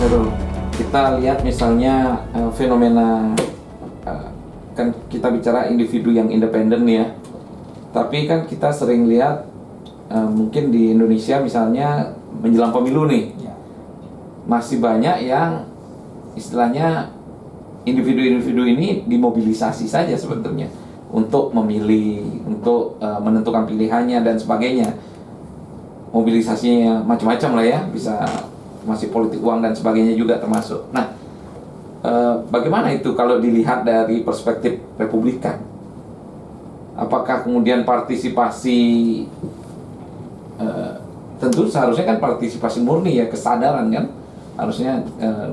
Nurul, kita lihat misalnya fenomena kan kita bicara individu yang independen ya, tapi kan kita sering lihat mungkin di Indonesia misalnya menjelang pemilu nih, masih banyak yang istilahnya individu-individu ini dimobilisasi saja sebetulnya untuk memilih, untuk menentukan pilihannya dan sebagainya. Mobilisasinya macam-macam lah ya, bisa masih politik uang dan sebagainya juga termasuk. Nah, bagaimana itu kalau dilihat dari perspektif Republikan? Apakah kemudian partisipasi, tentu seharusnya kan partisipasi murni ya, kesadaran kan, harusnya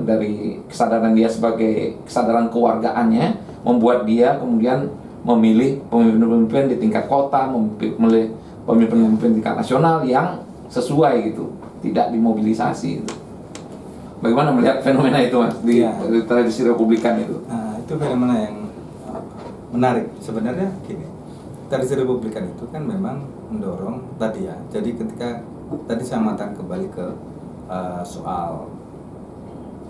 dari kesadaran dia sebagai kesadaran keluargaannya membuat dia kemudian memilih pemimpin-pemimpin di tingkat kota, memilih pemimpin-pemimpin tingkat nasional yang sesuai gitu, tidak dimobilisasi gitu. Bagaimana melihat fenomena itu Mas di tradisi Republikan itu? Nah, itu fenomena yang menarik sebenarnya. Gini, tradisi Republikan itu kan memang mendorong tadi ya. Jadi ketika tadi saya mengatakan kembali ke soal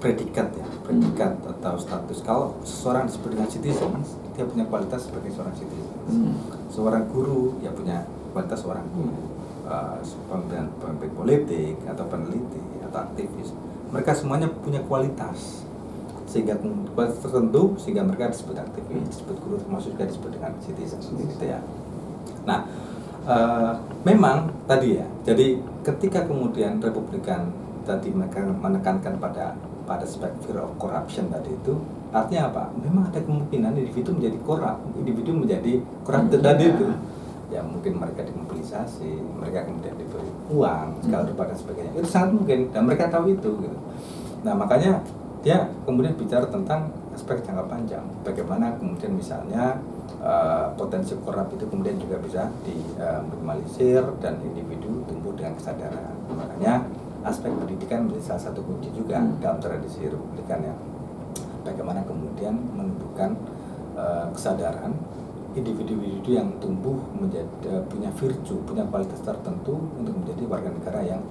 predikat ya, predikat atau status. Kalau seseorang disebut dengan citizen, dia punya kualitas sebagai seorang citizen. Seorang guru ya punya kualitas seorang guru. Pemimpin politik atau peneliti atau aktivis, mereka semuanya punya kualitas sehingga kualitas tertentu sehingga mereka disebut aktivis, disebut guru, termasuk juga disebut dengan citizen gitu ya. Nah, memang tadi ya, jadi ketika kemudian Republikan tadi mereka menekankan pada aspek fear of corruption tadi itu, artinya apa? Memang ada kemungkinan individu menjadi korup, individu menjadi corrupted tadi itu. Ya mungkin mereka dimobilisasi, mereka kemudian diberi uang, segala rupa dan sebagainya. Itu sangat mungkin dan mereka tahu itu gitu. Nah, makanya dia kemudian bicara tentang aspek jangka panjang. Bagaimana kemudian misalnya potensi korup itu kemudian juga bisa diminimalisir dan individu tumbuh dengan kesadaran. Makanya aspek pendidikan menjadi salah satu kunci juga dalam tradisi Republikan ya. Bagaimana kemudian menumbuhkan kesadaran individu-individu yang tumbuh menjadi punya virtue, punya kualitas tertentu untuk menjadi warga negara yang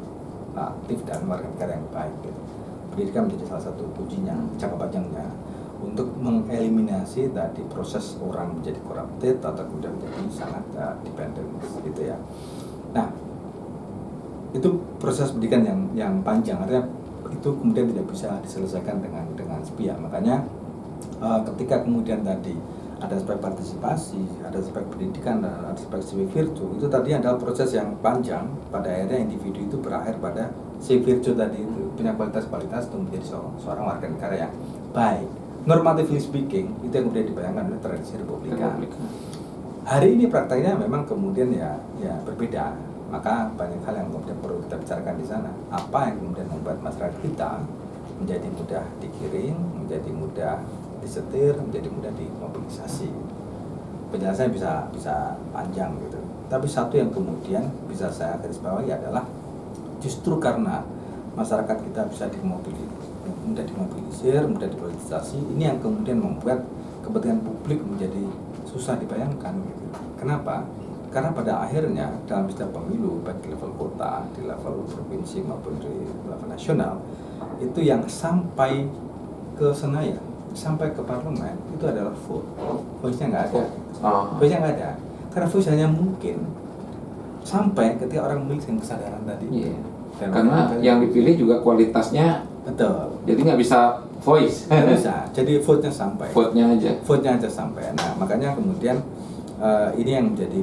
aktif dan warga negara yang baik gitu. Pendidikan menjadi salah satu kuncinya, jangka panjangnya untuk mengeliminasi tadi proses orang menjadi corrupted atau kemudian menjadi sangat dependent gitu ya. Nah, itu proses pendidikan yang panjang, artinya itu kemudian tidak bisa diselesaikan dengan sepihak. Makanya ketika kemudian tadi ada aspek partisipasi, ada aspek pendidikan, dan ada aspek civic virtue, itu tadi adalah proses yang panjang. Pada akhirnya individu itu berakhir pada civic virtue tadi itu, punya kualitas-kualitas untuk menjadi seorang warga negara yang baik. Normatively speaking, itu yang kemudian dibayangkan oleh tradisi Republikan. Hari ini prakteknya memang kemudian ya berbeda. Maka banyak hal yang kemudian perlu kita bicarakan di sana. Apa yang kemudian membuat masyarakat kita menjadi mudah digiring, menjadi mudah disetir, menjadi mudah dimobilisasi. Penjelasannya bisa panjang gitu. Tapi satu yang kemudian bisa saya garis bawahi adalah justru karena masyarakat kita bisa mudah dimobilisir, mudah dipolitisasi, ini yang kemudian membuat kepentingan publik menjadi susah dibayangkan gitu. Kenapa? Karena pada akhirnya dalam setiap pemilu, baik di level kota, di level provinsi maupun di level nasional, itu yang sampai ke Senayan, sampai ke parlemen itu adalah vote. Voice-nya nggak ada. Voice-nya nggak ada. Karena voice hanya mungkin sampai ketika orang memiliki kesadaran tadi. Karena yang dipilih juga kualitasnya betul. Jadi nggak bisa voice. Nggak bisa. Jadi vote-nya sampai. Vote-nya aja sampai. Nah, makanya kemudian ini yang menjadi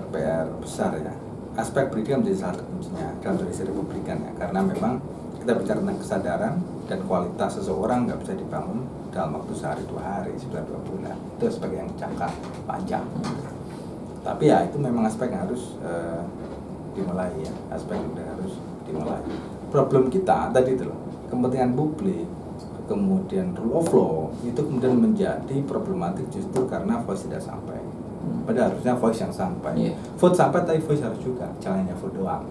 PR besar ya. Aspek pendidikan menjadi salah satu kuncinya dalam tradisi Republikan ya. Karena memang kita bicara tentang kesadaran dan kualitas seseorang nggak bisa dibangun dalam waktu sehari, 2 hari, 2 bulan. Itu sebagai yang jangka panjang. Tapi ya itu memang aspek yang harus dimulai ya. Aspek yang harus dimulai. Problem kita tadi itu loh, kepentingan publik, kemudian rule of law itu kemudian menjadi problematik justru karena voice tidak sampai. Padahal harusnya voice yang sampai. Vote sampai tapi voice harus juga, jangan hanya vote doang.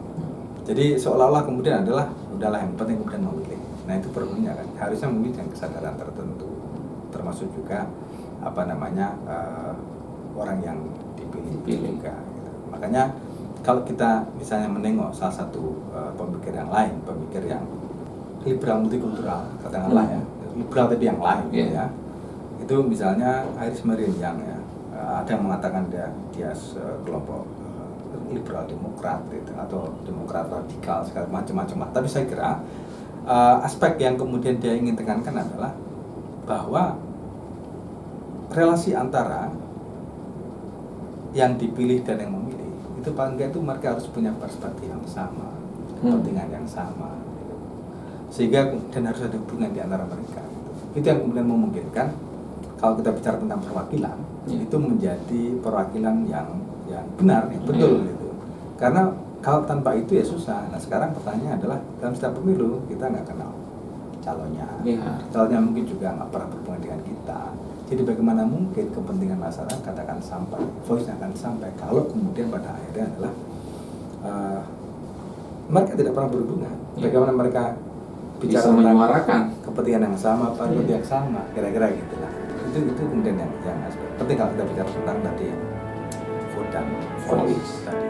Jadi seolah-olah kemudian adalah udahlah yang penting kemudian memilih. Nah itu problemnya kan, harusnya memilih dengan kesadaran tertentu, termasuk juga orang yang dipilih juga. Gitu. Makanya kalau kita misalnya menengok salah satu pemikir yang lain, pemikir yang liberal multikultural katakanlah ya, liberal tapi yang lain gitu ya. Itu misalnya Iris Marienjang ya, ada yang mengatakan dia kelompok liberal demokrat gitu, atau demokrat radikal segala macam-macam. Tapi saya kira aspek yang kemudian dia ingin tekankan adalah bahwa relasi antara yang dipilih dan yang memilih itu paling nggak itu mereka harus punya perspektif yang sama, kepentingan yang sama gitu. Sehingga dan harus ada hubungan di antara mereka gitu. Itu yang kemudian memungkinkan kalau kita bicara tentang perwakilan itu menjadi perwakilan yang benar, yang betul gitu. Karena kalau tanpa itu ya susah. Nah sekarang pertanyaannya adalah dalam setiap pemilu kita nggak kenal calonnya, calonnya mungkin juga nggak pernah berhubungan dengan kita. Jadi bagaimana mungkin kepentingan masyarakat akan sampai, voice akan sampai kalau kemudian pada akhirnya adalah mereka tidak pernah berhubungan. Bagaimana mereka bicara bisa menyuarakan kepentingan yang sama, partai yang sama, kira-kira gitu lah. Itu kemudian yang aspek penting kalau kita bicara tentang tadi vote dan voice tadi.